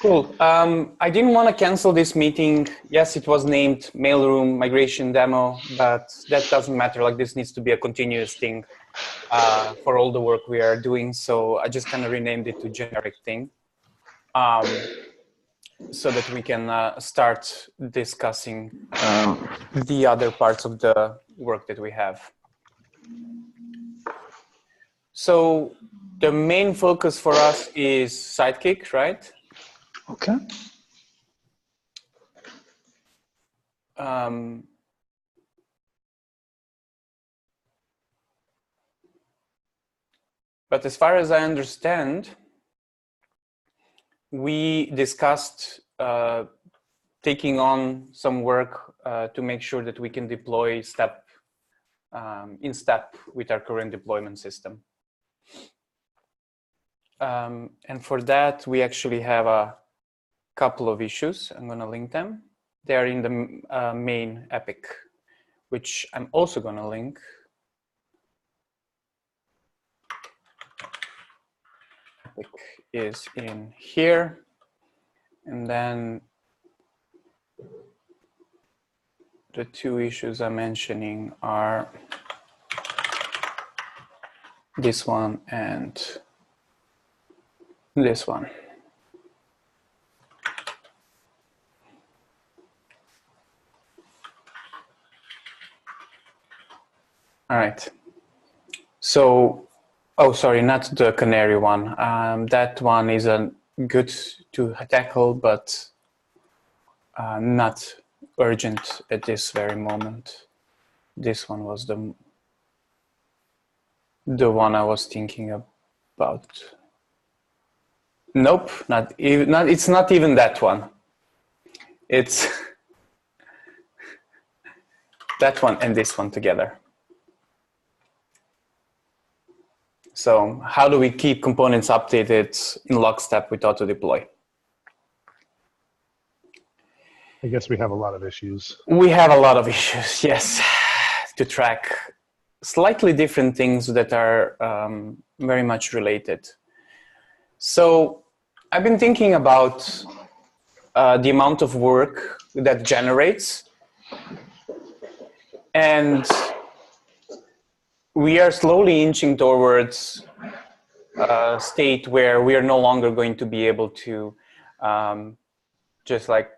Cool. I didn't want to cancel this meeting. Yes, it was named Mailroom Migration Demo, but that doesn't matter. Like, this needs to be a continuous thing for all the work we are doing. So I just kind of renamed it to generic thing so that we can start discussing the other parts of the work that we have. So the main focus for us is Sidekick, right? Okay. But as far as I understand, we discussed taking on some work to make sure that we can deploy in step with our current deployment system. And for that, we actually have a couple of issues. I'm going to link them. They're in the main epic, which I'm also going to link. Epic is in here. And then the two issues I'm mentioning are this one and this one. All right. So, oh, sorry, not the canary one. That one is good to tackle, but not urgent at this very moment. This one was the one I was thinking about. Nope, not even. It's not even that one. It's that one and this one together. So how do we keep components updated in lockstep with auto deploy? I guess we have a lot of issues. We have a lot of issues, yes, to track slightly different things that are very much related. So I've been thinking about the amount of work that generates, and we are slowly inching towards a state where we are no longer going to be able to just like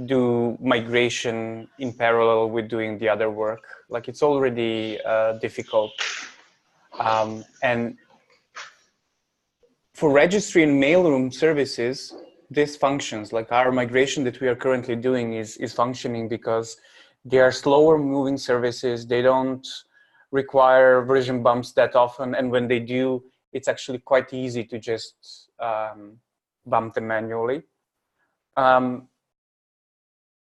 do migration in parallel with doing the other work. Like, it's already difficult. And for registry and mailroom services, this functions. Like, our migration that we are currently doing is functioning because they are slower moving services. They don't require version bumps that often. And when they do, it's actually quite easy to just bump them manually.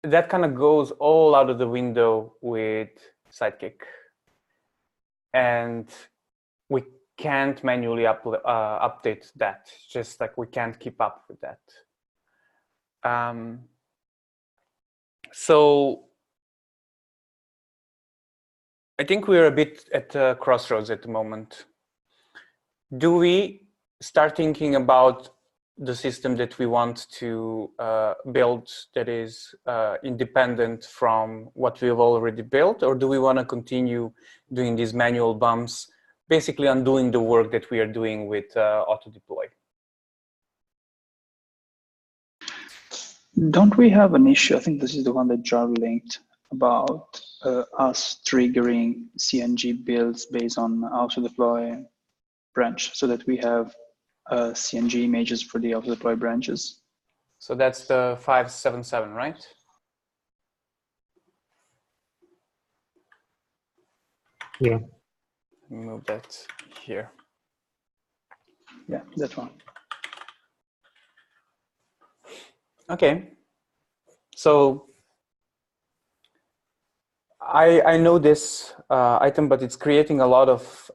That kind of goes all out of the window with Sidekick. And we can't manually update that. Just like, we can't keep up with that. So I think we're a bit at a crossroads at the moment. Do we start thinking about the system that we want to build that is independent from what we've already built, or do we want to continue doing these manual bumps, basically undoing the work that we are doing with auto deploy? Don't we have an issue? I think this is the one that Jar linked about us triggering CNG builds based on auto deploy branch, so that we have CNG images for the auto deploy branches. So that's the 577, right? Yeah. Move that here. Yeah, that one. Okay. So I know this item, but it's creating a lot of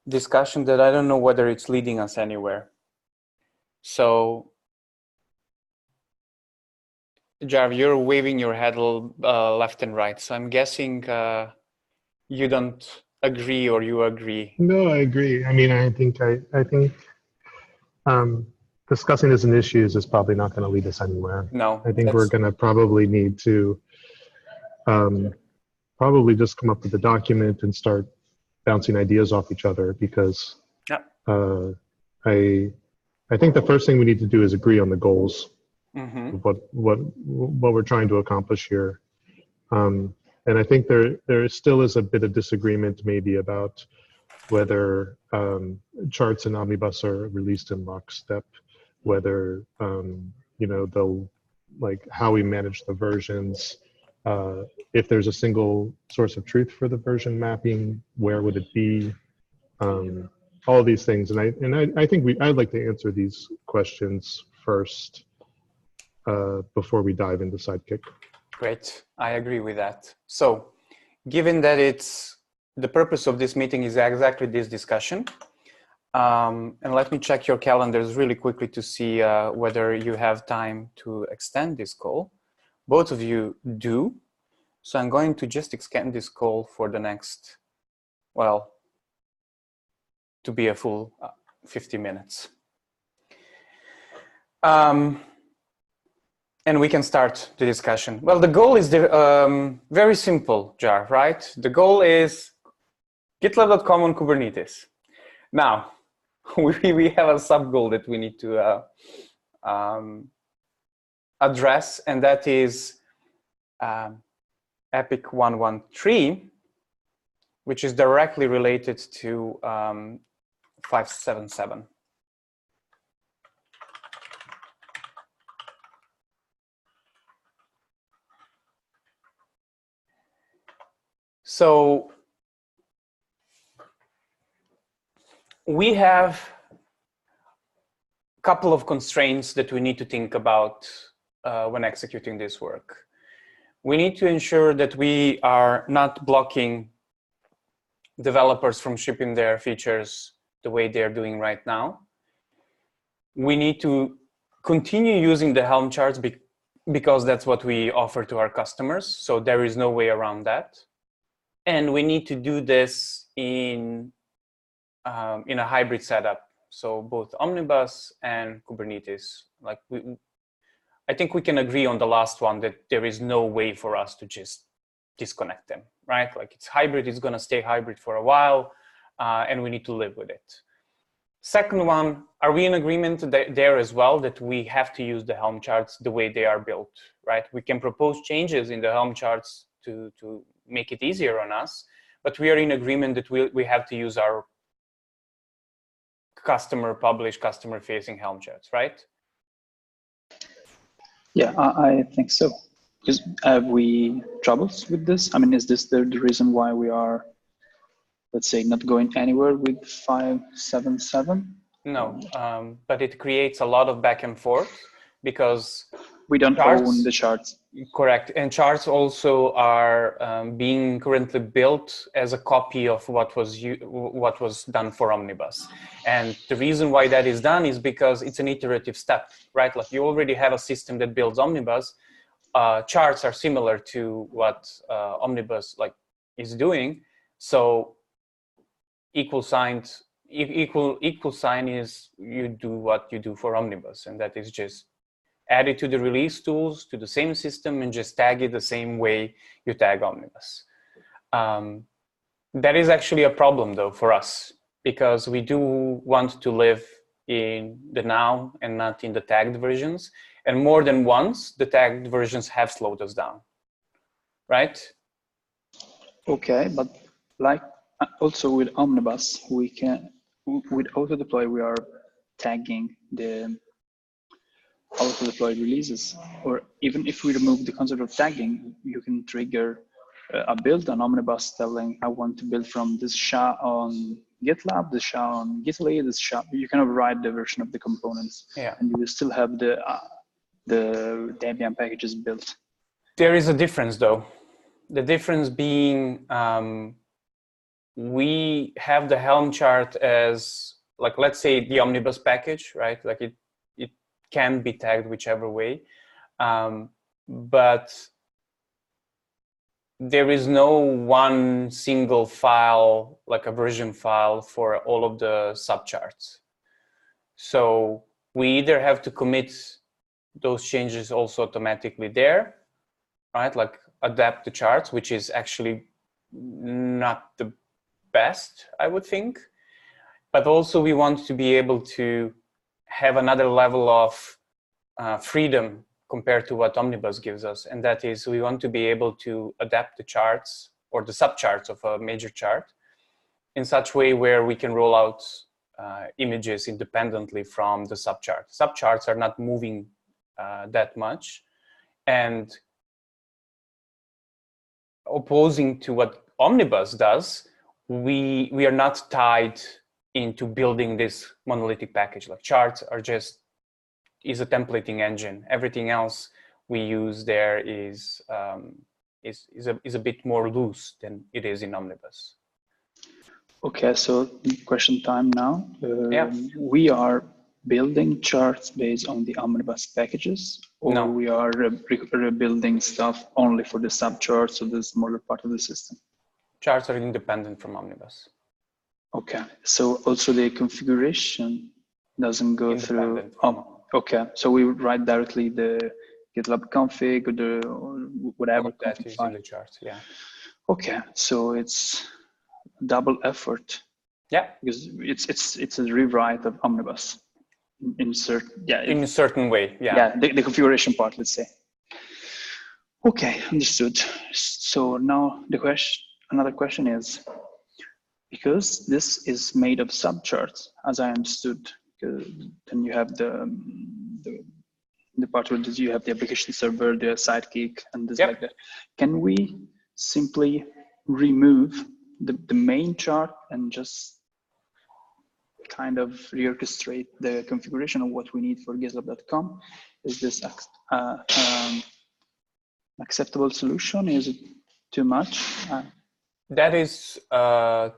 discussion that I don't know whether it's leading us anywhere. So, Jarv, you're waving your head left and right. So I'm guessing you don't agree, or you agree. No, I agree. I mean, I think discussing this in issues is probably not going to lead us anywhere. No, I think we're going to probably need to probably just come up with a document and start bouncing ideas off each other, because yeah. I think the first thing we need to do is agree on the goals, what we're trying to accomplish here. And I think there still is a bit of disagreement maybe about whether charts in Omnibus are released in lockstep, whether you know, they'll, like, how we manage the versions, if there's a single source of truth for the version mapping, where would it be? All these things, and I think I'd like to answer these questions first before we dive into Sidekick. Great, I agree with that. So, given that it's the purpose of this meeting is exactly this discussion, and let me check your calendars really quickly to see whether you have time to extend this call. Both of you do, so I'm going to just extend this call for the next, well, to be a full 50 minutes. And we can start the discussion. Well, the goal is very simple, Jar, right? The goal is GitLab.com on Kubernetes. Now, we have a sub-goal that we need to address, and that is EPIC 113, which is directly related to 577. So we have a couple of constraints that we need to think about when executing this work. We need to ensure that we are not blocking developers from shipping their features the way they're doing right now. We need to continue using the Helm charts because that's what we offer to our customers. So there is no way around that. And we need to do this in a hybrid setup. So both Omnibus and Kubernetes. Like I think we can agree on the last one that there is no way for us to just disconnect them, right? Like it's hybrid, it's gonna stay hybrid for a while, and we need to live with it. Second one, are we in agreement there as well that we have to use the Helm charts the way they are built, right? We can propose changes in the Helm charts to make it easier on us, but we are in agreement that we have to use our customer-published, customer-facing Helm charts, right? Yeah, I think so. Have we troubles with this? I mean, is this the reason why we are, let's say, not going anywhere with 577? No, but it creates a lot of back and forth because we don't own the charts. Correct, and charts also are being currently built as a copy of what was done for Omnibus. And the reason why that is done is because it's an iterative step, right? Like you already have a system that builds Omnibus. Charts are similar to what Omnibus is doing. So equal sign is you do what you do for Omnibus, and that is just add it to the release tools, to the same system, and just tag it the same way you tag Omnibus. That is actually a problem, though, for us, because we do want to live in the now and not in the tagged versions. And more than once, the tagged versions have slowed us down, right? Okay, but like also with Omnibus, we can, with auto-deploy, we are tagging the auto-deployed releases, or even if we remove the concept of tagging, you can trigger a build on Omnibus telling, I want to build from this SHA on GitLab, this SHA on GitLab, this SHA. You can override the version of the components, and you will still have the Debian packages built. There is a difference, though. The difference being we have the Helm chart as, like, let's say the Omnibus package, right? Like it can be tagged whichever way, but there is no one single file, like a version file for all of the subcharts. So we either have to commit those changes also automatically there, right? Like adapt the charts, which is actually not the best, I would think. But also we want to be able to have another level of freedom compared to what Omnibus gives us. And that is, we want to be able to adapt the charts or the subcharts of a major chart in such a way where we can roll out images independently from the subchart. Subcharts are not moving that much. And opposing to what Omnibus does, we are not tied into building this monolithic package. Like charts are just is a templating engine. Everything else we use there is a bit more loose than it is in Omnibus. Okay, so question time now. Yeah. We are building charts based on the Omnibus packages, or No. we are rebuilding stuff only for the subcharts, so the smaller part of the system? Charts are independent from Omnibus. Okay, so also the configuration doesn't go through. Okay, so we would write directly the GitLab config or whatever that is in the charts. Yeah. Okay, so it's double effort. Yeah, because it's a rewrite of Omnibus in a certain way. Yeah, the configuration part, let's say. Okay, understood. So now another question is, because this is made of subcharts, as I understood, then you have the part where you have the application server, the sidekick, and this like that. Can we simply remove the main chart and just kind of reorchestrate the configuration of what we need for gitlab.com? Is this acceptable solution? Is it too much? That is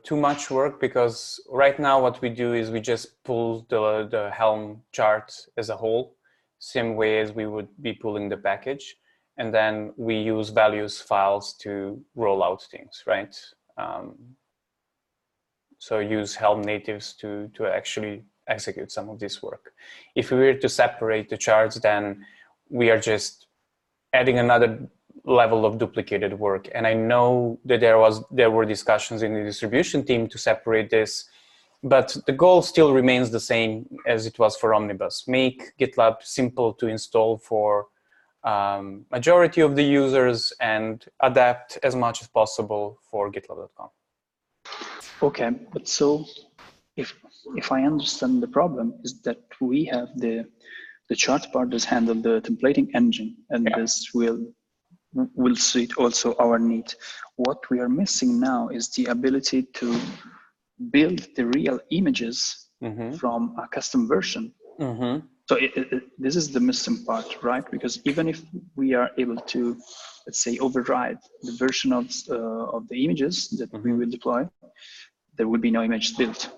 too much work, because right now what we do is we just pull the Helm chart as a whole, same way as we would be pulling the package, and then we use values files to roll out things, right? So use Helm natives to actually execute some of this work. If we were to separate the charts, then we are just adding another level of duplicated work. And I know that there were discussions in the distribution team to separate this, but the goal still remains the same as it was for Omnibus. Make GitLab simple to install for majority of the users and adapt as much as possible for gitlab.com. Okay, but so if I understand, the problem is that we have the chart part does handle the templating engine, and this will suit also our need. What we are missing now is the ability to build the real images from a custom version. So this is the missing part, right? Because even if we are able to, let's say, override the version of the images that we will deploy, there will be no images built.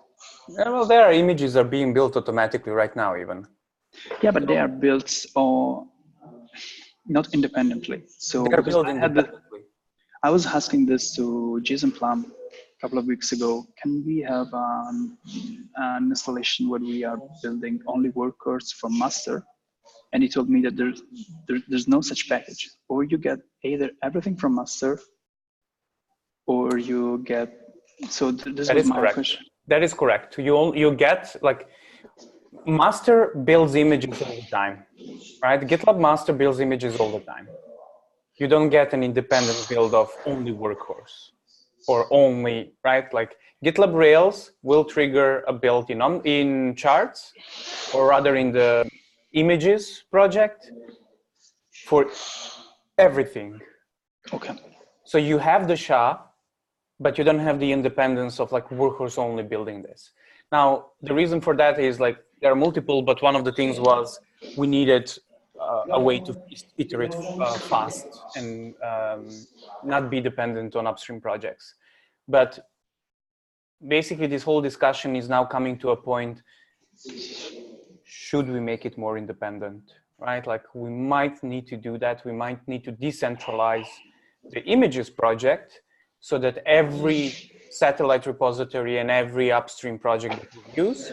Yeah, well, their images are being built automatically right now, even. Yeah, but they are built not independently. So they're built independently. I was asking this to Jason Plum a couple of weeks ago. Can we have an installation where we are building only workers from master? And he told me that there's no such package. Or you get either everything from master, or you get. So this was my question. That is correct. You get, like, master builds images all the time, right? GitLab master builds images all the time. You don't get an independent build of only workhorse or only, right? Like GitLab Rails will trigger a build in charts, or rather in the images project, for everything. Okay. So you have the SHA, but you don't have the independence of like workhorse only building this. Now, the reason for that is like there are multiple, but one of the things was we needed a way to iterate fast and not be dependent on upstream projects. But basically this whole discussion is now coming to a point, should we make it more independent, right? Like we might need to do that. We might need to decentralize the images project so that every satellite repository and every upstream project that we use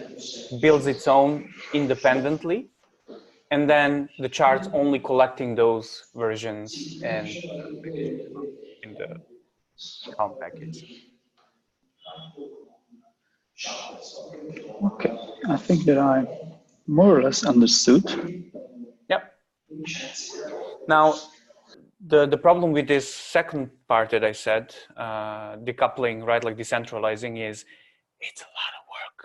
builds its own independently, and then the charts only collecting those versions and packaging them up in the count package. Okay, I think that I more or less understood. Yep. Now, the problem with this second part that I said, decoupling, right, like decentralizing, is it's a lot of work.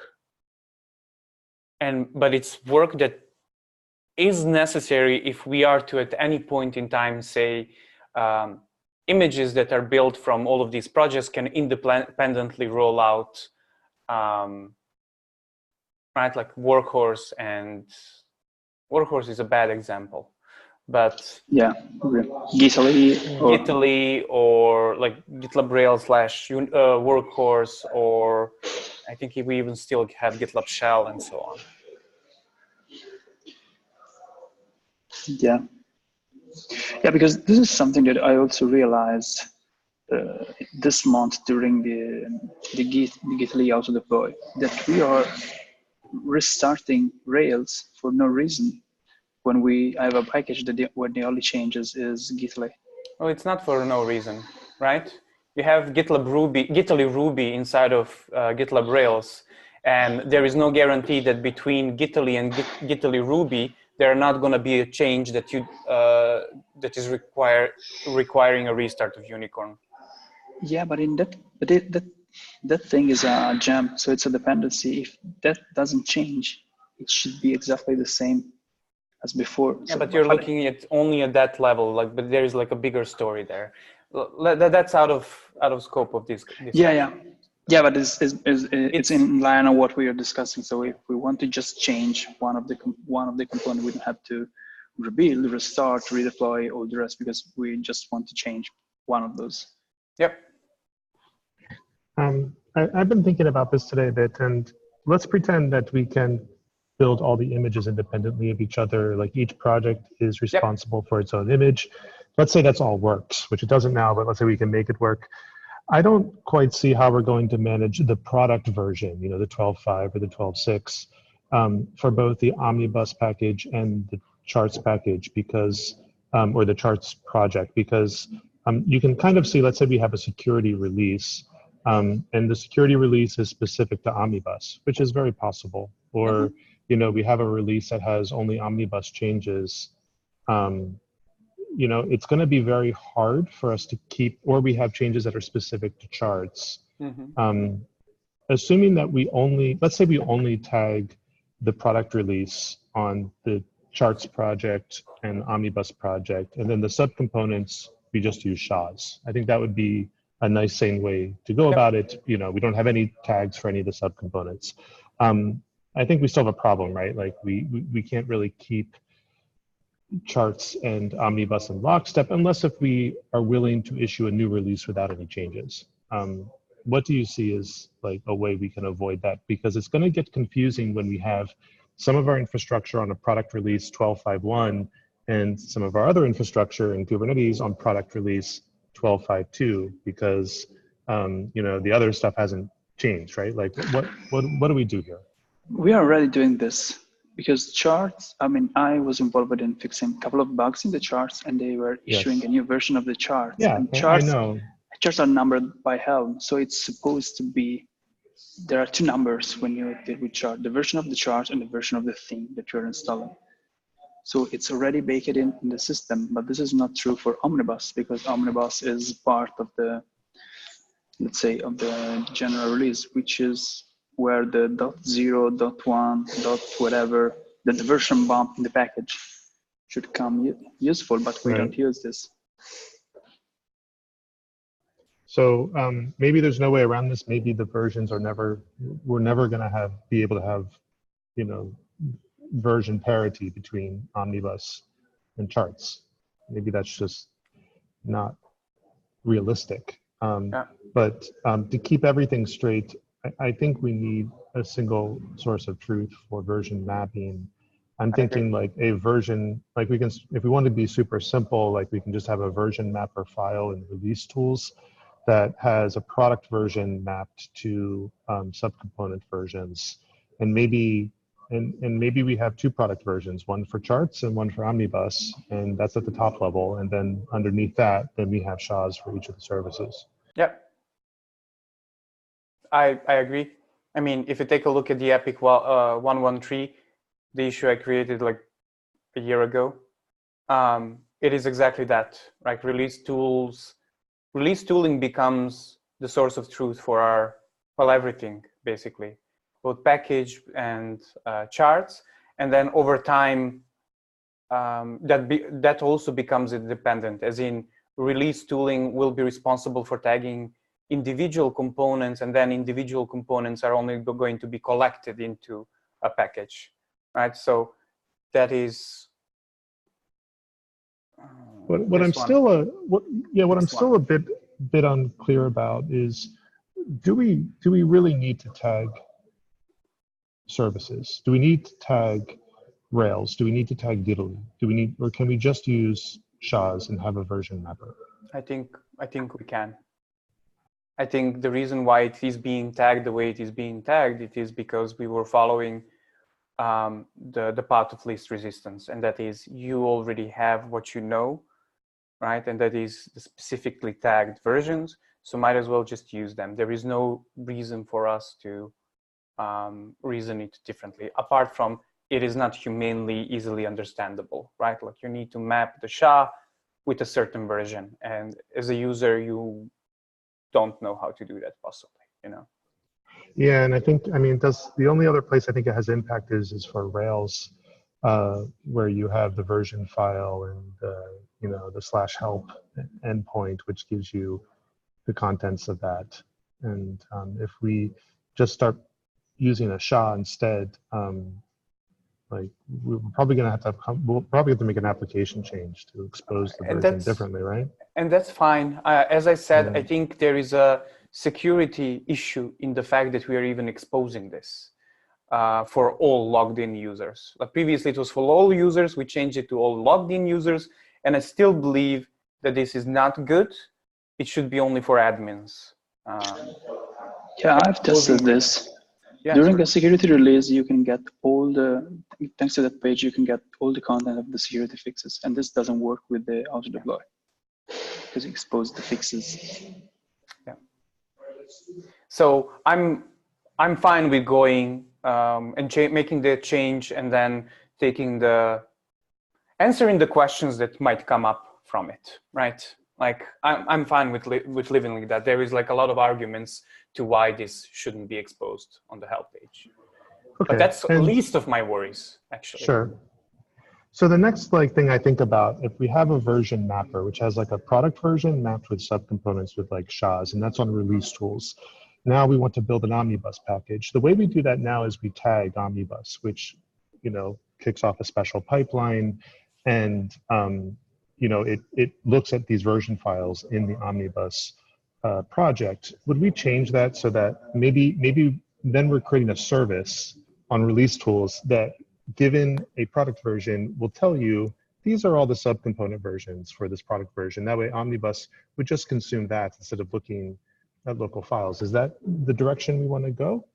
But it's work that is necessary if we are to, at any point in time, say, images that are built from all of these projects can independently roll out, right, like Workhorse, and Workhorse is a bad example. But yeah, Gitly or like GitLab Rails / Workhorse, or I think we even still have GitLab Shell and so on. Yeah, because this is something that I also realized this month during the Gitly auto deploy, that we are restarting Rails for no reason when I have a package that where the only changes is Gitly. Well, it's not for no reason, right? You have Gitly Ruby inside of GitLab Rails, and there is no guarantee that between Gitly and Gitly Ruby there are not going to be a change that that is requiring a restart of Unicorn. Yeah, but in that thing is a gem, so it's a dependency. If that doesn't change, it should be exactly the same as before. Yeah, so, but you're looking at only at that level, like, but there is like a bigger story there. That's out of scope of this. Yeah, but it's in line of what we are discussing. So if we want to just change one of the component, we don't have to rebuild, restart, redeploy all the rest, because we just want to change one of those. Yep. I've been thinking about this today a bit, and let's pretend that we can build all the images independently of each other. Like each project is responsible for its own image. Let's say that's all works, which it doesn't now, but let's say we can make it work. I don't quite see how we're going to manage the product version, you know, the 12.5 or the 12.6, for both the Omnibus package and the charts package, because, or the charts project, because you can kind of see, let's say we have a security release, and the security release is specific to Omnibus, which is very possible. Or, you know, we have a release that has only Omnibus changes. You know, it's going to be very hard for us to keep, or we have changes that are specific to charts. Assuming that let's say we only tag the product release on the charts project and Omnibus project, and then the subcomponents, we just use SHAs. I think that would be a nice, sane way to go about it. You know, we don't have any tags for any of the subcomponents. I think we still have a problem, right? Like we can't really keep charts and Omnibus in lockstep unless if we are willing to issue a new release without any changes. What do you see as like a way we can avoid that? Because it's going to get confusing when we have some of our infrastructure on a product release 12.5.1 and some of our other infrastructure in Kubernetes on product release 12.5.2, because you know, the other stuff hasn't changed, right? Like what do we do here? We are already doing this, because charts, I mean, I was involved in fixing a couple of bugs in the charts, and they were issuing a new version of the charts. Yeah, and charts, I know. Charts are numbered by Helm, so it's supposed to be, there are two numbers when you deal with chart, the version of the chart and the version of the theme that you're installing. So it's already baked in the system, but this is not true for Omnibus, because Omnibus is part of the, let's say, of the general release, which is where the .0, .1, whatever, the version bump in the package should come useful, but we don't use this. So maybe there's no way around this. Maybe the versions are we're never going to be able to have, you know, version parity between Omnibus and charts. Maybe that's just not realistic. But to keep everything straight, I think we need a single source of truth for version mapping. I'm thinking like a version, like we can, if we want to be super simple, like we can just have a version mapper file in release tools. that has a product version mapped to subcomponent versions, and maybe maybe we have two product versions, one for charts and one for omnibus, and that's at the top level, and then underneath that, then we have SHAs for each of the services. Yeah, I agree. I mean, if you take a look at the Epic 113, the issue I created like a year ago, it is exactly that. Like release tooling becomes the source of truth for our, well, everything basically, both package and charts, and then over time that also becomes independent, as in release tooling will be responsible for tagging individual components, and then individual components are only going to be collected into a package, right? So that is what I'm still a bit unclear about is, do we really need to tag services? Do we need to tag Rails? Do we need to tag Diddly? Do we need, or can we just use SHAs and have a version mapper? I think we can. I think the reason why it is being tagged the way it is being tagged, it is because we were following the path of least resistance, and that is you already have what you know, right? And that is the specifically tagged versions, so might as well just use them. There is no reason for us to reason it differently, apart from it is not humanly easily understandable, right? Like you need to map the SHA with a certain version, and as a user you don't know how to do that possibly, you know? Yeah, and I think, I mean, the only other place I think it has impact is for Rails, where you have the version file and you know, the /help endpoint, which gives you the contents of that. And if we just start using a SHA instead, like we're probably going to we'll probably have to make an application change to expose the version differently, right? And that's fine. As I said, Yeah. I think there is a security issue in the fact that we are even exposing this for all logged in users. Like previously it was for all users, we changed it to all logged in users, and I still believe that this is not good. It should be only for admins. Yeah, I've tested this. Yeah, during a security release, you can get all thanks to that page, you can get all the content of the security fixes. And this doesn't work with the auto deploy because you expose the fixes. Yeah. So I'm fine with going and making the change and then answering the questions that might come up from it, right? Like I'm fine with living like that. There is like a lot of arguments to why this shouldn't be exposed on the help page. Okay. But that's the least of my worries, actually. Sure. So the next thing I think about, if we have a version mapper, which has like a product version mapped with subcomponents with like SHAs, and that's on release tools. Now we want to build an omnibus package. The way we do that now is we tag omnibus, which, you know, kicks off a special pipeline, and you know, it looks at these version files in the omnibus project. Would we change that so that maybe then we're creating a service on release tools that, given a product version, will tell you these are all the subcomponent versions for this product version. That way omnibus would just consume that instead of looking at local files. Is that the direction we want to go?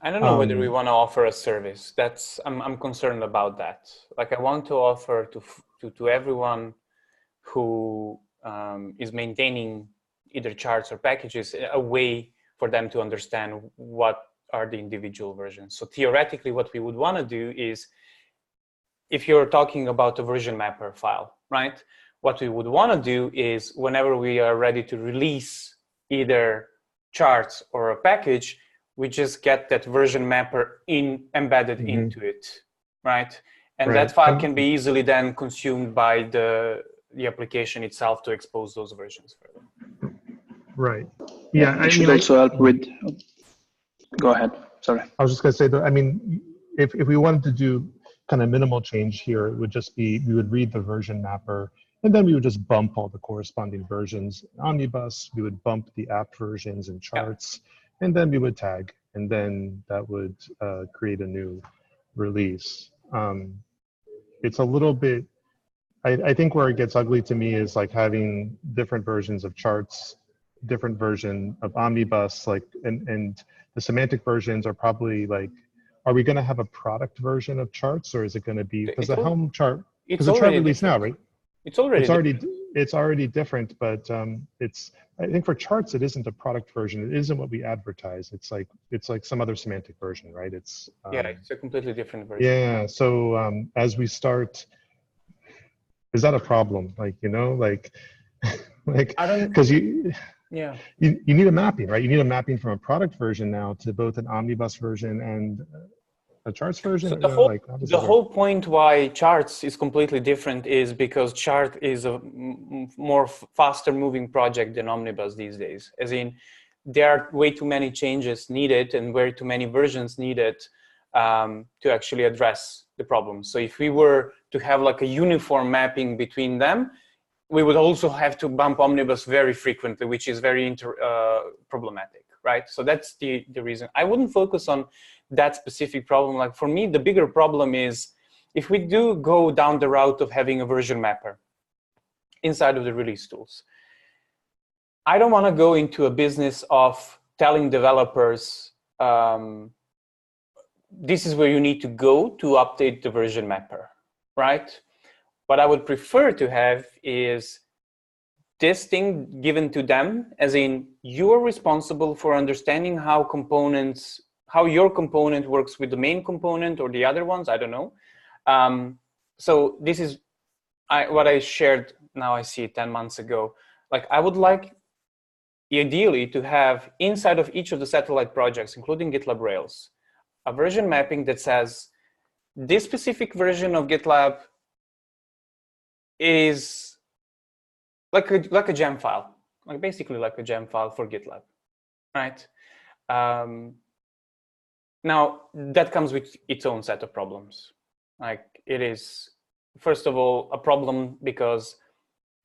I don't know whether we want to offer a service. I'm concerned about that. Like I want to offer to everyone who is maintaining either charts or packages a way for them to understand what are the individual versions. So theoretically, what we would want to do is, if you're talking about a version mapper file, right? What we would want to do is, whenever we are ready to release either charts or a package, we just get that version mapper embedded into it, right? And that file can be easily then consumed by the application itself to expose those versions further. Right. Yeah. It should also help with. Go ahead. Sorry. I was just going to say that, I mean, if we wanted to do kind of minimal change here, it would just be, we would read the version mapper, and then we would just bump all the corresponding versions. Omnibus, we would bump the app versions and charts, and then we would tag, and then that would create a new release. It's a little bit, I think where it gets ugly to me is like having different versions of charts different version of Omnibus, like, and the semantic versions are probably like, are we going to have a product version of charts, or is it going to be, because the Helm chart, because the chart release now, right? It's already different, but I think for charts it isn't a product version. It isn't what we advertise. It's like some other semantic version, right? It's it's a completely different version. Yeah. So as we start, is that a problem? Like, you know, like because you need a mapping, right? You need a mapping from a product version now to both an Omnibus version and a charts version. So the whole point why charts is completely different is because chart is a more faster moving project than Omnibus these days. As in, there are way too many changes needed and way too many versions needed to actually address the problem. So if we were to have like a uniform mapping between them, we would also have to bump Omnibus very frequently, which is very problematic, right? So that's the reason. I wouldn't focus on that specific problem. Like for me, the bigger problem is if we do go down the route of having a version mapper inside of the release tools, I don't want to go into a business of telling developers, this is where you need to go to update the version mapper, right? What I would prefer to have is this thing given to them, as in you're responsible for understanding how your component works with the main component or the other ones, I don't know. So this is what I shared, now I see it 10 months ago. Like I would like ideally to have inside of each of the satellite projects, including GitLab Rails, a version mapping that says this specific version of GitLab is like a gem file, like basically like a gem file for GitLab, right? Now that comes with its own set of problems. Like it is, first of all, a problem because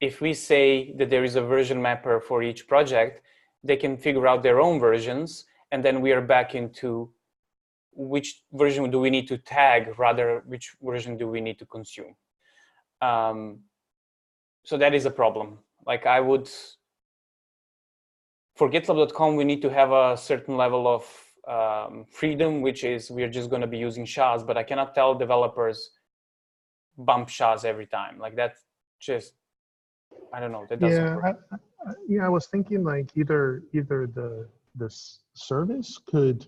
if we say that there is a version mapper for each project, they can figure out their own versions, and then we are back into which version do we need to tag, rather which version do we need to consume. So that is a problem. Like I would, for GitLab.com, we need to have a certain level of freedom, which is we're just going to be using SHAs, but I cannot tell developers bump SHAs every time. Like that's just, I don't know. That doesn't work. I was thinking like either the service could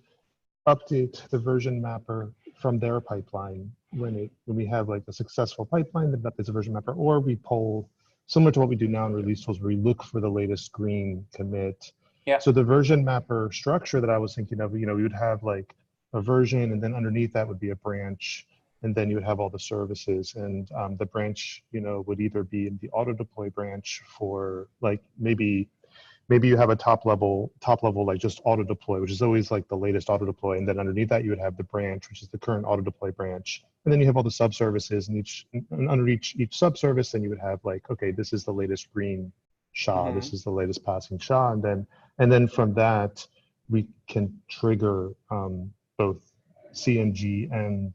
update the version mapper from their pipeline when we have like a successful pipeline that updates a version mapper, or we poll similar to what we do now in release tools, where we look for the latest green commit. Yeah. So the version mapper structure that I was thinking of, you know, we would have like a version, and then underneath that would be a branch, and then you would have all the services, and the branch, you know, would either be in the auto deploy branch for like maybe you have a top level like just auto deploy, which is always like the latest auto deploy, and then underneath that you would have the branch, which is the current auto deploy branch, and then you have all the subservices, and under each subservice, then you would have like, okay, this is the latest green SHA, this is the latest passing SHA, and then from that we can trigger both CNG and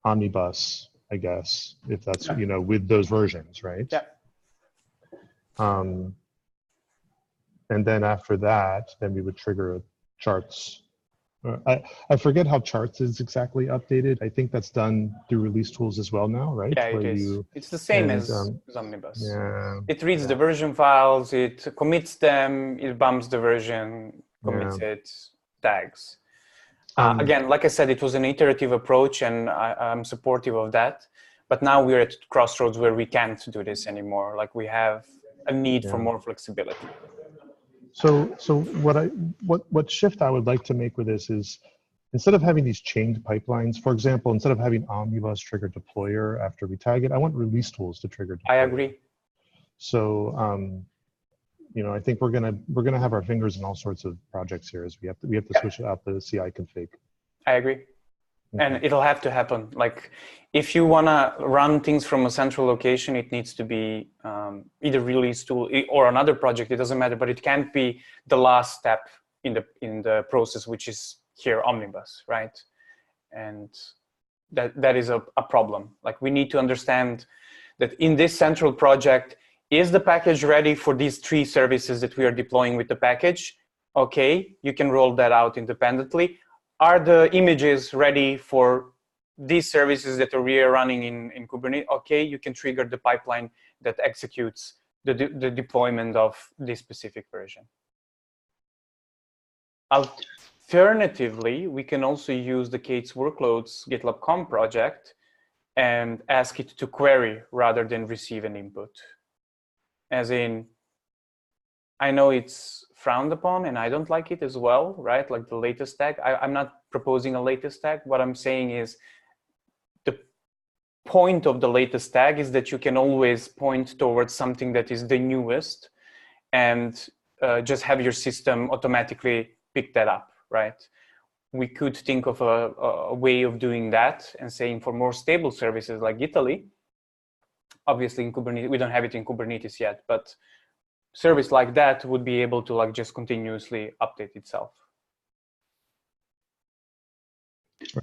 Omnibus, I guess, if that's, you know, with those versions, right? Yeah. And then after that, then we would trigger charts. I forget how charts is exactly updated. I think that's done through release tools as well now, right? Yeah, it is. It's the same as Omnibus. Yeah. It reads the version files, it commits them, it bumps the version, commits it, tags. Again, like I said, it was an iterative approach, and I'm supportive of that. But now we're at crossroads where we can't do this anymore. Like we have a need for more flexibility. So what shift I would like to make with this is, instead of having these chained pipelines, for example, instead of having Omnibus trigger deployer after we tag it, I want release tools to trigger deployer. I agree. So you know, I think we're gonna have our fingers in all sorts of projects here, as we have to switch out the CI config. I agree. And it'll have to happen. Like if you wanna run things from a central location, it needs to be either release tool or another project, it doesn't matter, but it can't be the last step in the process, which is here Omnibus, right? And that is a problem. Like we need to understand that in this central project, is the package ready for these 3 services that we are deploying with the package? Okay, you can roll that out independently. Are the images ready for these services that we are running in Kubernetes? Okay, you can trigger the pipeline that executes the deployment of this specific version. Alternatively, we can also use the k8s workloads GitLab com project and ask it to query rather than receive an input. As in, I know it's frowned upon and I don't like it as well, right? Like the latest tag. I'm not proposing a latest tag. What I'm saying is the point of the latest tag is that you can always point towards something that is the newest and just have your system automatically pick that up, right? We could think of a way of doing that and saying for more stable services like Italy, obviously in Kubernetes, we don't have it in Kubernetes yet, but service like that would be able to like just continuously update itself.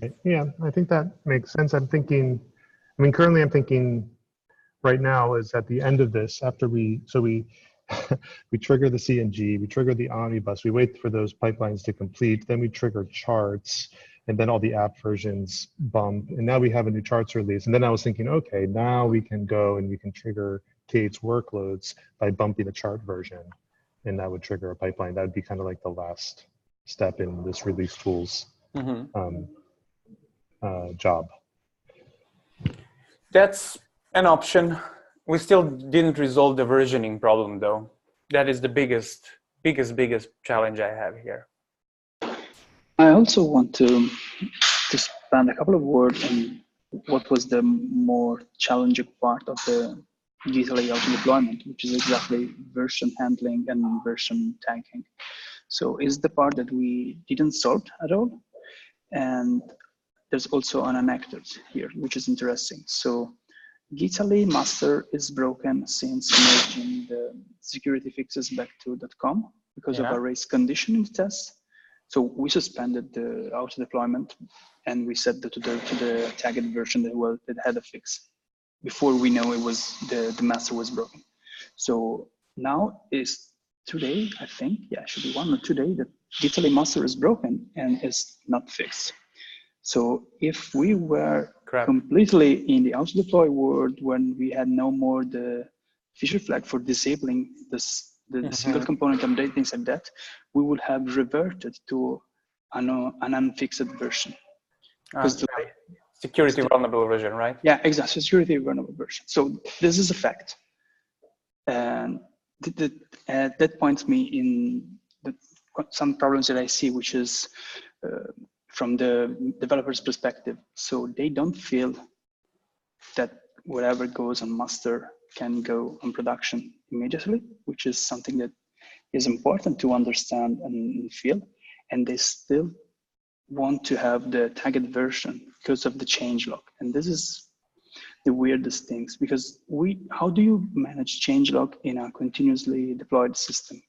Right. Yeah, I think that makes sense. Currently I'm thinking right now is at the end of this, after we we trigger the CNG, we trigger the omnibus, we wait for those pipelines to complete, then we trigger charts, and then all the app versions bump, and now we have a new charts release. And then I was thinking, okay, now we can go and we can trigger k8s workloads by bumping the chart version, and that would trigger a pipeline. That would be kind of like the last step in this release tools job. That's an option. We still didn't resolve the versioning problem though. That is the biggest challenge I have here. I also want to spend a couple of words on what was the more challenging part of the Gitly auto deployment, which is exactly version handling and version tagging. So is the part that we didn't solve at all. And there's also an anecdote here, which is interesting. So Gitly master is broken since merging the security fixes back to .com because of a race condition in the test. So we suspended the auto deployment and we set to the tagged version that had a fix before we know it was the master was broken. So now is today, I think, yeah, it should be 1 or 2 days that Gitly master is broken and is not fixed. So if we were completely in the auto deploy world when we had no more the feature flag for disabling this, the single component update, things like that, we would have reverted to an unfixed version. Because security vulnerable version, right? Yeah, exactly, security vulnerable version. So this is a fact. And that points me in some problems that I see, which is from the developer's perspective. So they don't feel that whatever goes on master can go on production immediately, which is something that is important to understand and feel. And they still want to have the tagged version because of the changelog. And this is the weirdest things, because how do you manage changelog in a continuously deployed system?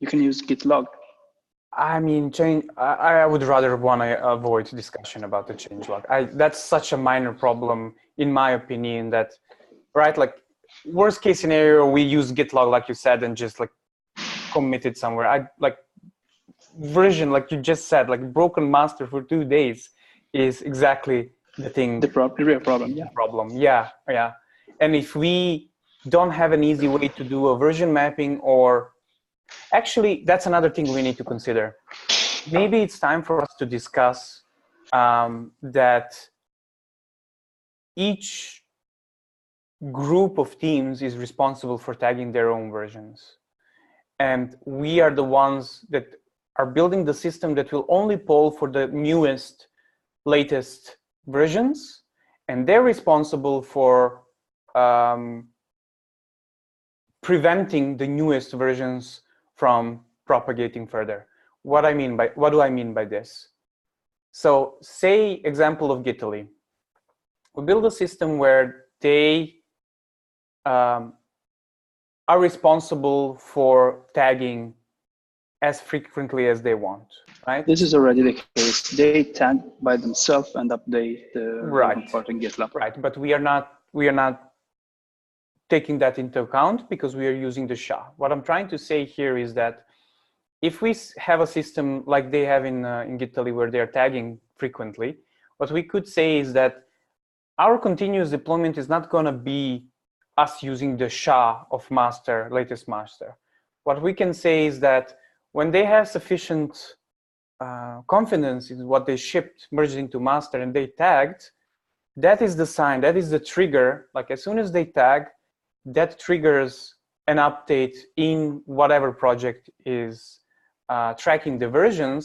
You can use git log. I mean, I would rather want to avoid discussion about the changelog. That's such a minor problem, in my opinion, that, right, like worst case scenario, we use git log, like you said, and just like commit it somewhere. Version, like you just said, like broken master for 2 days is exactly the thing. The real problem, yeah. Yeah. And if we don't have an easy way to do a version mapping, or actually, that's another thing we need to consider. Maybe it's time for us to discuss that each group of teams is responsible for tagging their own versions. And we are the ones that are building the system that will only poll for the newest, latest versions. And they're responsible for preventing the newest versions from propagating further. What do I mean by this? So say example of Gitly. We build a system where they are responsible for tagging as frequently as they want, right? This is already the case. They tag by themselves and update the part in GitLab. Right, but we are not taking that into account because we are using the SHA. What I'm trying to say here is that if we have a system like they have in Italy where they're tagging frequently, what we could say is that our continuous deployment is not going to be us using the SHA of master, latest master. What we can say is that when they have sufficient confidence in what they shipped, merged into master, and they tagged, that is the sign, that is the trigger. Like as soon as they tag, that triggers an update in whatever project is tracking the versions,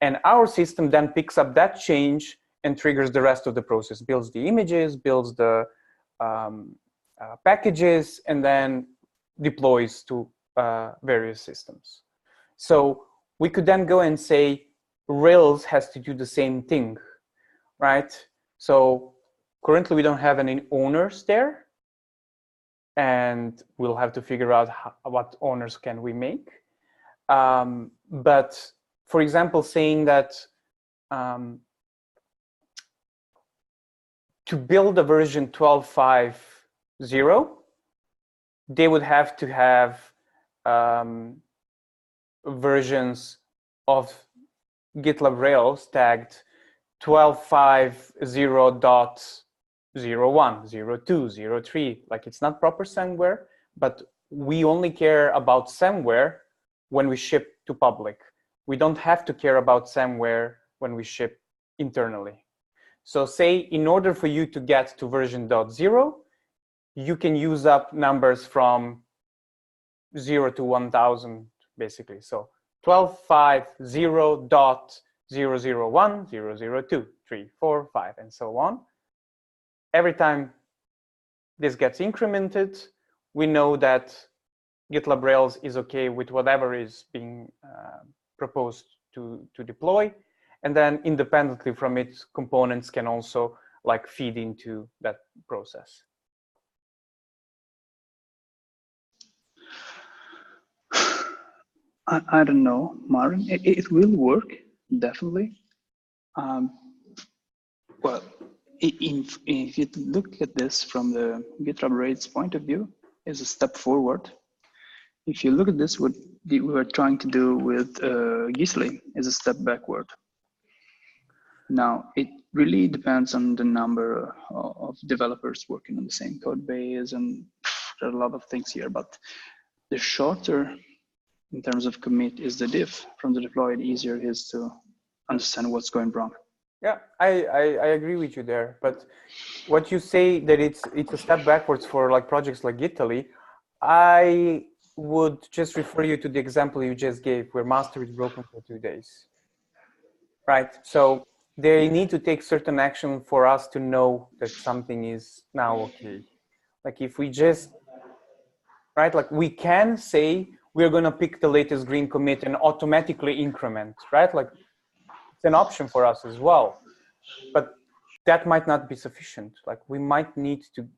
and our system then picks up that change and triggers the rest of the process, builds the images, builds the packages, and then deploys to various systems. So we could then go and say Rails has to do the same thing, right? So currently we don't have any owners there, and we'll have to figure out what owners can we make. But for example, saying that to build a version 12.5.0, they would have to have versions of GitLab Rails tagged 12.5.0.01, 02, 03. Like it's not proper somewhere, but we only care about somewhere when we ship to public. We don't have to care about somewhere when we ship internally. So say in order for you to get to version 0, you can use up numbers from 0 to 1000 basically. So 12.5.0.001, 002, 3, 4, 5, and so on. Every time this gets incremented, we know that GitLab Rails is okay with whatever is being proposed to deploy. And then independently from it, components can also like feed into that process. I don't know, Marvin. It will work, definitely. Well, if you look at this from the GitLab Rails point of view, is a step forward. If you look at this, what we were trying to do with Gisli is a step backward. Now, it really depends on the number of developers working on the same code base, and there are a lot of things here, but the shorter in terms of commit is the diff from the deploy, the easier it is to understand what's going wrong. Yeah, I agree with you there. But what you say that it's a step backwards for like projects like Italy, I would just refer you to the example you just gave where master is broken for 2 days. Right? So they need to take certain action for us to know that something is now okay. Like if we just, right, like we can say we're going to pick the latest green commit and automatically increment, right? Like it's an option for us as well, but that might not be sufficient. Like we might need to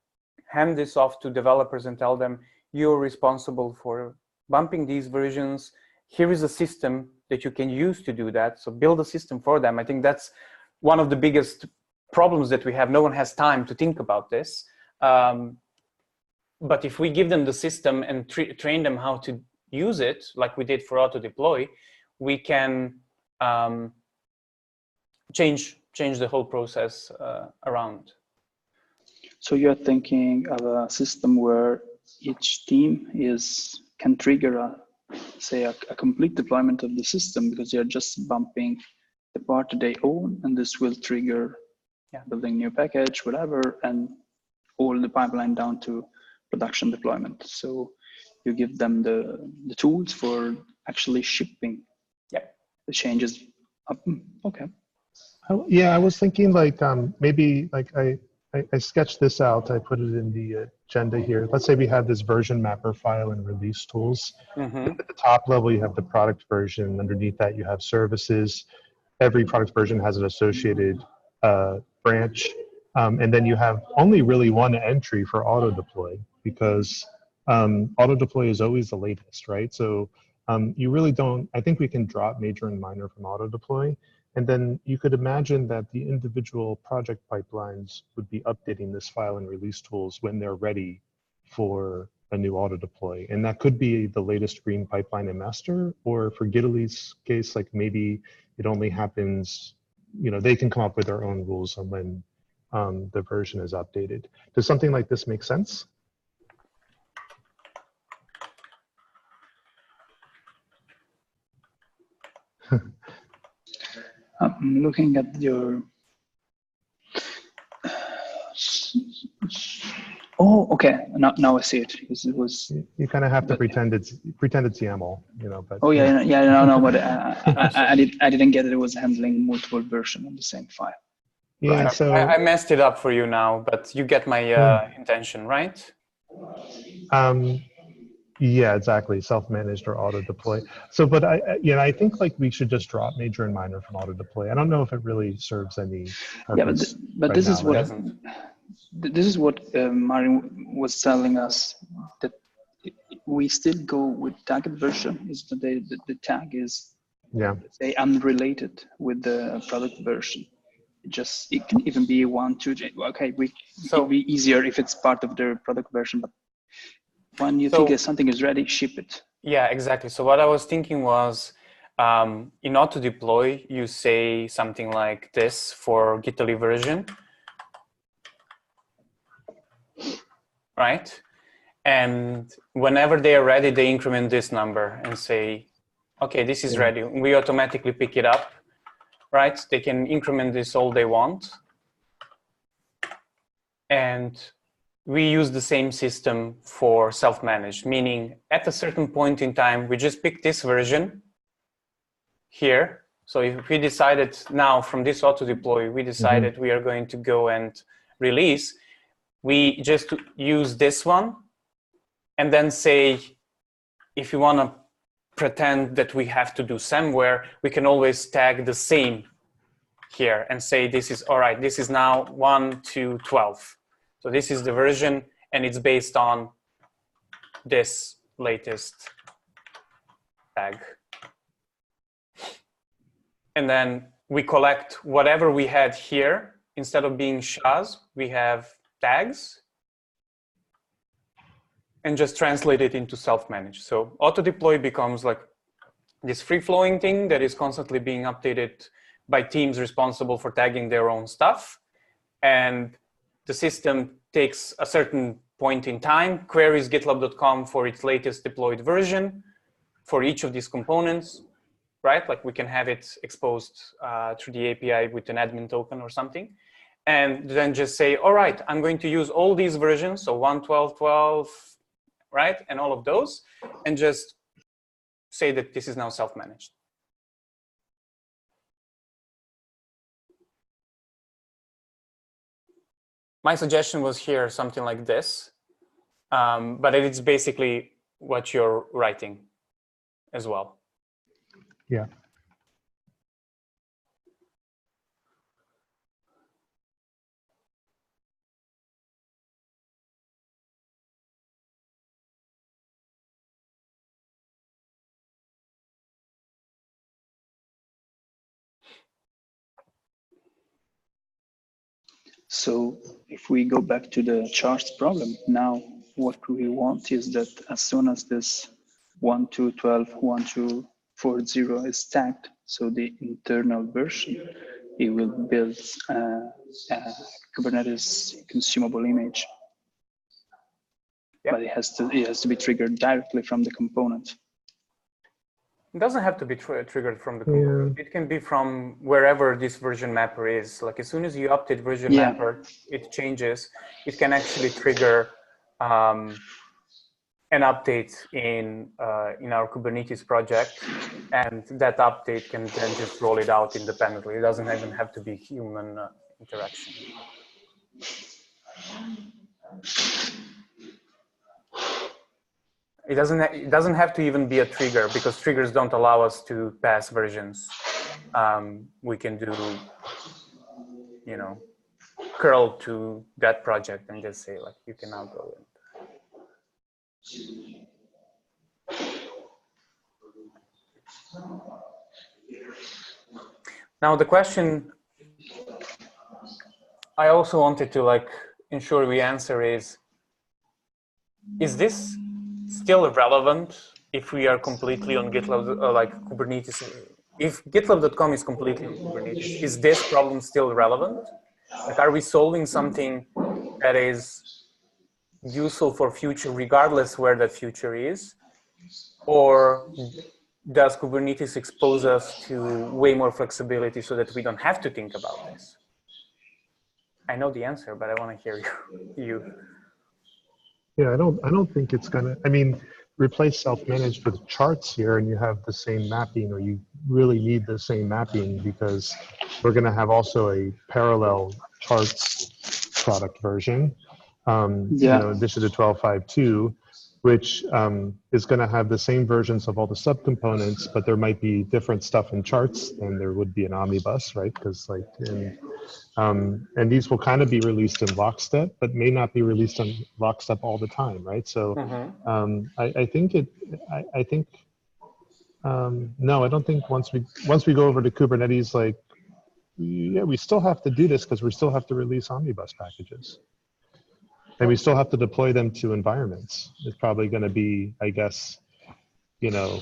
hand this off to developers and tell them, you're responsible for bumping these versions. Here is a system that you can use to do that. So build a system for them. I think that's one of the biggest problems that we have. No one has time to think about this. But if we give them the system and train them how to use it, like we did for auto deploy, we can change the whole process around. So you're thinking of a system where each team can trigger a complete deployment of the system because they're just bumping the part that they own, and this will trigger building new package, whatever, and all the pipeline down to production deployment. So you give them the tools for actually shipping the changes up. Okay. Yeah, I was thinking like maybe like I sketched this out. I put it in the agenda here. Let's say we have this version mapper file in release tools. Mm-hmm. At the top level, you have the product version. Underneath that, you have services. Every product version has an associated branch. And then you have only really one entry for auto deploy because auto deploy is always the latest, right? So you really don't, I think we can drop major and minor from auto deploy. And then you could imagine that the individual project pipelines would be updating this file in release tools when they're ready for a new auto deploy. And that could be the latest green pipeline in master, or for Gitaly's case, like maybe it only happens, they can come up with their own rules on when the version is updated. Does something like this make sense? I'm looking at your. Oh, okay. Now I see it. Because it was. You kind of have to pretend it's YAML, But oh yeah, no. But I didn't get it. It was handling multiple versions on the same file. Yeah, right. so I messed it up for you now, but you get my intention, right? Yeah, exactly. Self-managed or auto deploy. So, but I think like we should just drop major and minor from auto deploy. I don't know if it really serves any purpose. Yeah, but right this now, is what right? this is what Marin was telling us, that we still go with tagged version. Is that the tag is say unrelated with the product version. It can even be 1, 2. Okay, it'd be easier if it's part of the product version, but when you think something is ready, ship it. Yeah, exactly. So what I was thinking was, in auto deploy, you say something like this for Gitaly version, right? And whenever they are ready, they increment this number and say, okay, this is ready. We automatically pick it up, right? They can increment this all they want. And we use the same system for self-managed, meaning at a certain point in time, we just pick this version here. So if we decided now from this auto deploy, we decided we are going to go and release, we just use this one and then say, if you want to pretend that we have to do somewhere, we can always tag the same here and say, this is all right. This is now 1 to 12. So this is the version, and it's based on this latest tag. And then we collect whatever we had here. Instead of being SHAs, we have tags, and just translate it into self-managed. So auto-deploy becomes like this free-flowing thing that is constantly being updated by teams responsible for tagging their own stuff. And the system takes a certain point in time, queries gitlab.com for its latest deployed version for each of these components, right? Like we can have it exposed through the API with an admin token or something. And then just say, all right, I'm going to use all these versions, so 1, 12, 12, right? And all of those, and just say that this is now self-managed. My suggestion was here something like this, but it's basically what you're writing as well. Yeah. So if we go back to the charts problem, now what we want is that as soon as this 1 to 12, 1 to 40 is tagged, so the internal version, it will build a Kubernetes consumable image. Yep. But it has to be triggered directly from the component. It doesn't have to be triggered from the component. It can be from wherever this version mapper is. Like as soon as you update version mapper, it changes. It can actually trigger an update in our Kubernetes project, and that update can then just roll it out independently. It doesn't even have to be human interaction. It doesn't have to even be a trigger, because triggers don't allow us to pass versions. We can do, curl to that project and just say like, you can now go in. Now the question I also wanted to ensure we answer is, is this still relevant if we are completely on GitLab, like Kubernetes? If GitLab.com is completely on Kubernetes, is this problem still relevant? Like, are we solving something that is useful for future, regardless where that future is? Or does Kubernetes expose us to way more flexibility so that we don't have to think about this? I know the answer, but I want to hear you. Yeah, I don't think it's gonna. I mean, replace self-managed with charts here, and you have the same mapping, or you really need the same mapping because we're gonna have also a parallel charts product version. You know, in addition to 12.5.2, which is going to have the same versions of all the subcomponents, but there might be different stuff in charts than there would be in Omnibus, right? Because like, and these will kind of be released in lockstep, but may not be released in lockstep all the time, right? So I think no, I don't think once we go over to Kubernetes, like, yeah, we still have to do this because we still have to release Omnibus packages. And we still have to deploy them to environments. It's probably going to be, I guess, you know,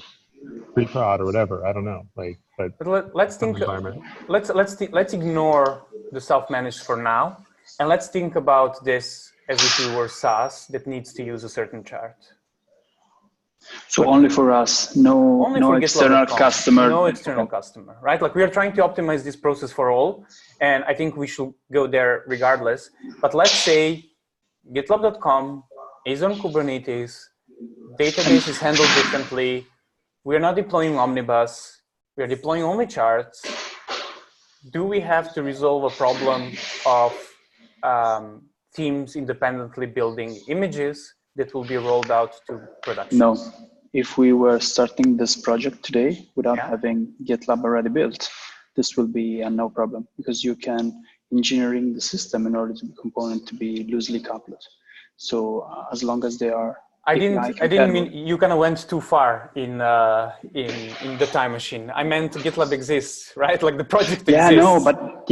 pre-prod or whatever. I don't know. Like, but let's think. Let's ignore the self-managed for now, and let's think about this as if we were SaaS that needs to use a certain chart. So only for us, no external customer. No external customer, right? Like, we are trying to optimize this process for all, and I think we should go there regardless. But let's say GitLab.com is on Kubernetes, database is handled differently, we're not deploying Omnibus, we're deploying only charts. Do we have to resolve a problem of teams independently building images that will be rolled out to production? No. If we were starting this project today without having GitLab already built, this will be a no problem, because you can engineering the system in order to the component to be loosely coupled. So as long as they are, I didn't mean you kind of went too far in the time machine. I meant GitLab exists, right? Like, the project exists. Yeah, no, but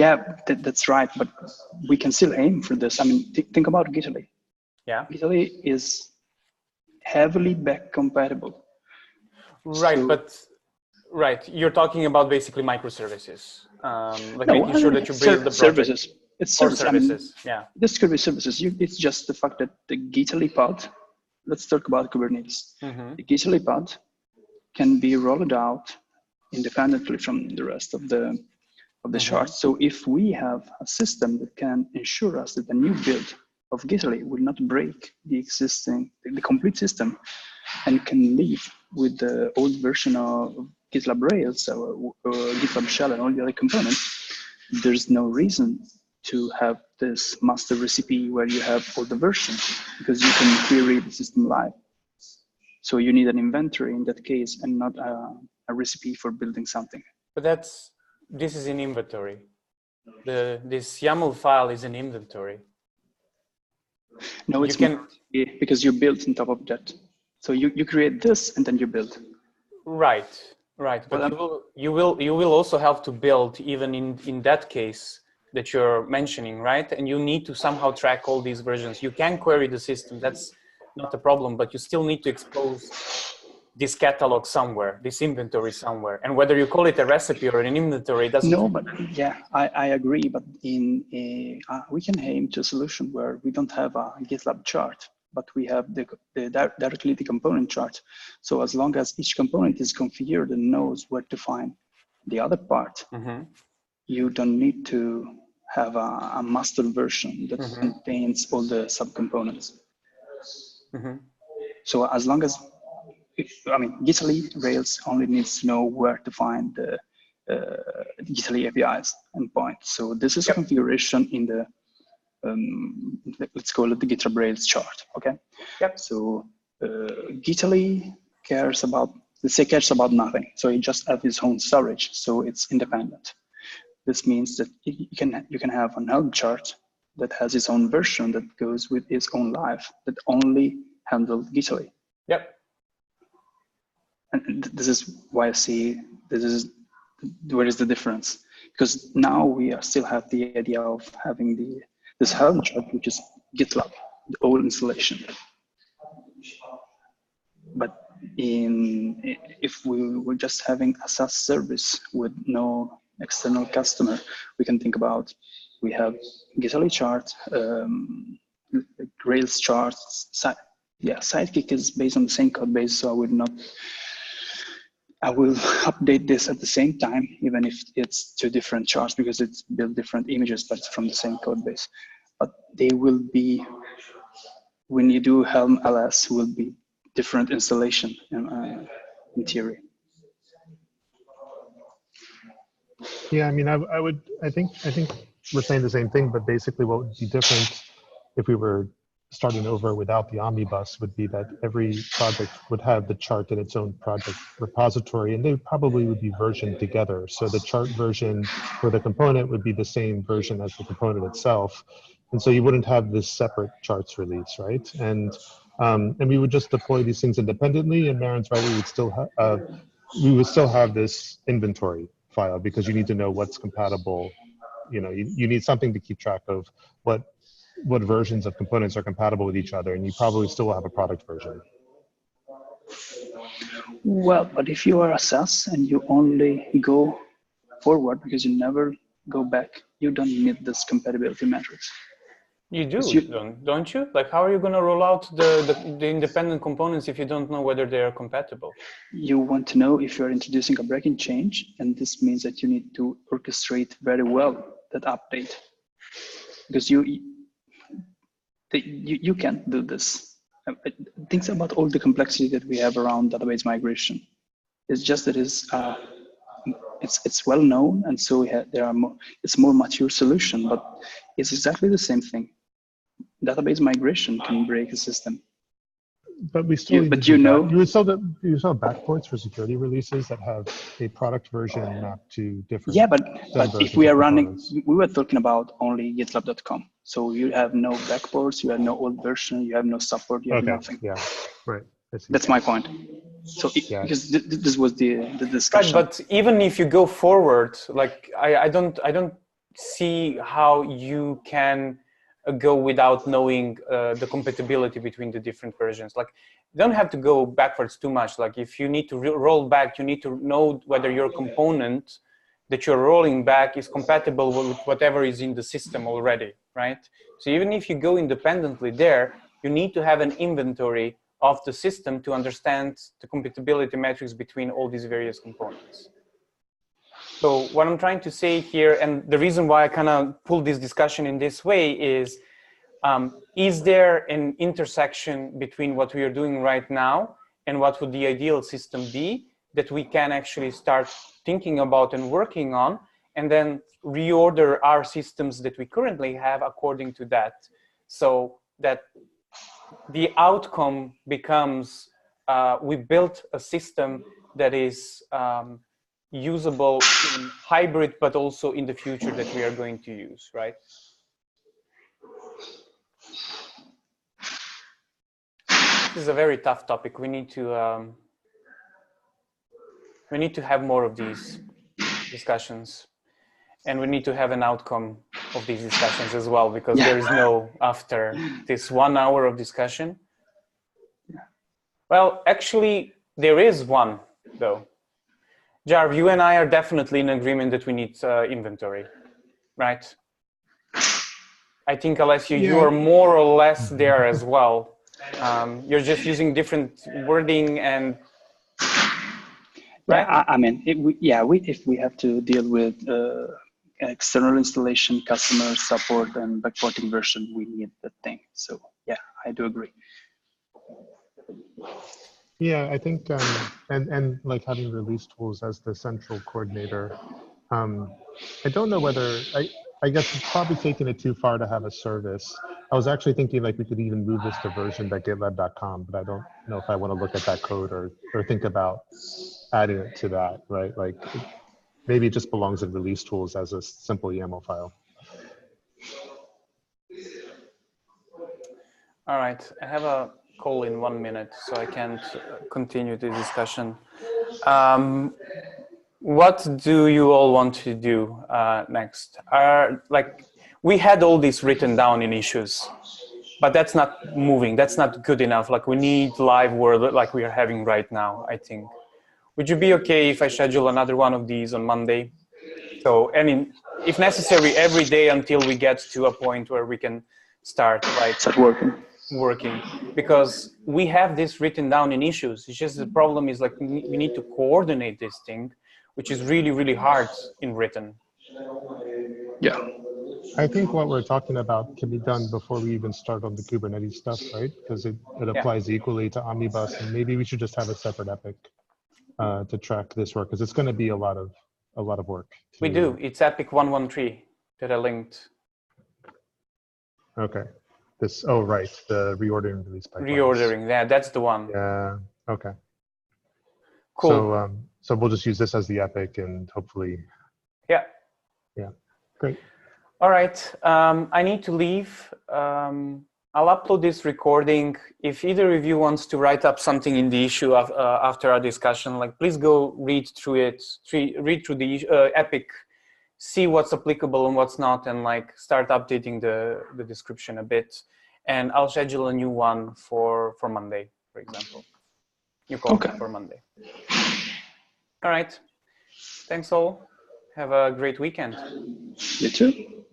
that's right. But we can still aim for this. I mean, think about Gitly. Yeah. Gitly is heavily back compatible. Right, so, you're talking about basically microservices, like making sure that you build the project. Services. It's services. Services. I mean, this could be services. It's just the fact that the Gitly pod. Let's talk about Kubernetes. The Gitly pod can be rolled out independently from the rest of the charts. So if we have a system that can ensure us that the new build of Gitly will not break the complete system, and can live with the old version of GitLab Rails or GitLab Shell and all the other components, there's no reason to have this master recipe where you have all the versions, because you can query the system live. So you need an inventory in that case, and not a recipe for building something. But this is an inventory. This YAML file is an inventory. No, it's because you build on top of that. So you create this and then you build. Right. But you will also have to build even in that case that you're mentioning, right? And you need to somehow track all these versions. You can query the system. That's not a problem, but you still need to expose this catalog somewhere, this inventory somewhere. And whether you call it a recipe or an inventory, doesn't. No, but yeah, I agree. But we can aim to a solution where we don't have a GitLab chart, but we have directly the component chart. So as long as each component is configured and knows where to find the other part, you don't need to have a master version that contains all the subcomponents. So as long as, Gitly Rails only needs to know where to find the Gitly APIs endpoint. So this is a configuration in the, let's call it the GitLab Rails chart, okay? So Gitly cares about nothing. So it just has its own storage, so it's independent. This means that you can have an Helm chart that has its own version that goes with its own life that only handles Gitly. And this is why I see where is the difference, because now we still have the idea of having this Helm chart, which is GitLab, the old installation. But if we were just having a SaaS service with no external customer, we can think about, we have Gitali chart, Rails charts. Sidekick is based on the same code base, so I will update this at the same time, even if it's two different charts, because it's built different images, but it's from the same code base. But they will be, when you do Helm LS, will be different installation in theory. Yeah, I mean, I think we're saying the same thing, but basically what would be different if we were starting over without the omnibus would be that every project would have the chart in its own project repository, and they probably would be versioned together. So the chart version for the component would be the same version as the component itself. And so you wouldn't have this separate charts release, right? And we would just deploy these things independently, and Marin's right, we would still have this inventory file, because you need to know what's compatible. You know, you need something to keep track of what versions of components are compatible with each other, and you probably still will have a product version. Well, but if you are a SaaS and you only go forward because you never go back, you don't need this compatibility metrics. You do, don't you? Like, how are you going to roll out the independent components if you don't know whether they are compatible? You want to know if you're introducing a breaking change, and this means that you need to orchestrate very well that update, because you can't do this. Think about all the complexity that we have around database migration. It's just that it's well known, and so it's more mature solution, but it's exactly the same thing. Database migration can break a system. But we still, you saw backports for security releases that have a product version mapped to different. Yeah, but if we are running, we were talking about only GitLab.com. So you have no backports, you have no old version, you have no support, you have nothing. Yeah, right. That's my point. So because this was the discussion. Right, but even if you go forward, like I don't see how you can go without knowing the compatibility between the different versions. Like, you don't have to go backwards too much. Like, if you need to roll back, you need to know whether your component that you're rolling back is compatible with whatever is in the system already, right? So even if you go independently there, you need to have an inventory of the system to understand the compatibility metrics between all these various components. So what I'm trying to say here, and the reason why I kind of pull this discussion in this way is there an intersection between what we are doing right now and what would the ideal system be that we can actually start thinking about and working on, and then reorder our systems that we currently have according to that, so that the outcome becomes we built a system that is usable in hybrid, but also in the future that we are going to use, right? This is a very tough topic. We need to have more of these discussions, and we need to have an outcome of these discussions as well, because there is no after this 1 hour of discussion. Well, actually, there is one though. Jarv, you and I are definitely in agreement that we need inventory, right? I think, Alessio, you are more or less there as well. You're just using different wording and. Right? Yeah, I mean, if we have to deal with external installation, customer support, and backporting version, we need that thing. So yeah, I do agree. Yeah, I think, and like having release tools as the central coordinator, I don't know whether, I guess it's probably taking it too far to have a service. I was actually thinking like we could even move this to version.gitlab.com, but I don't know if I want to look at that code or think about adding it to that, right? Like maybe it just belongs in release tools as a simple YAML file. All right, I have a call in 1 minute, so I can't continue the discussion. What do you all want to do next? Like, we had all this written down in issues, but that's not moving. That's not good enough. Like we need live world like we are having right now, I think. Would you be okay if I schedule another one of these on Monday? So, and if necessary, every day until we get to a point where we can start like working, because we have this written down in issues. It's just the problem is like we need to coordinate this thing, which is really, really hard in written. Yeah. I think what we're talking about can be done before we even start on the Kubernetes stuff, right? Because it applies equally to Omnibus, and maybe we should just have a separate epic to track this work, because it's going to be a lot of work. We do. It's Epic 113 that I linked. Okay. This. Oh, right. The reordering release pipelines. Reordering. Yeah, that's the one. Yeah. Okay. Cool. So we'll just use this as the epic, and hopefully. Yeah. Yeah. Great. All right. I need to leave. I'll upload this recording. If either of you wants to write up something in the issue after our discussion, like please go read through it, read through the epic, see what's applicable and what's not, and like start updating the description a bit. And I'll schedule a new one for Monday, for example. New call for Monday. All right. Thanks all. Have a great weekend. You too.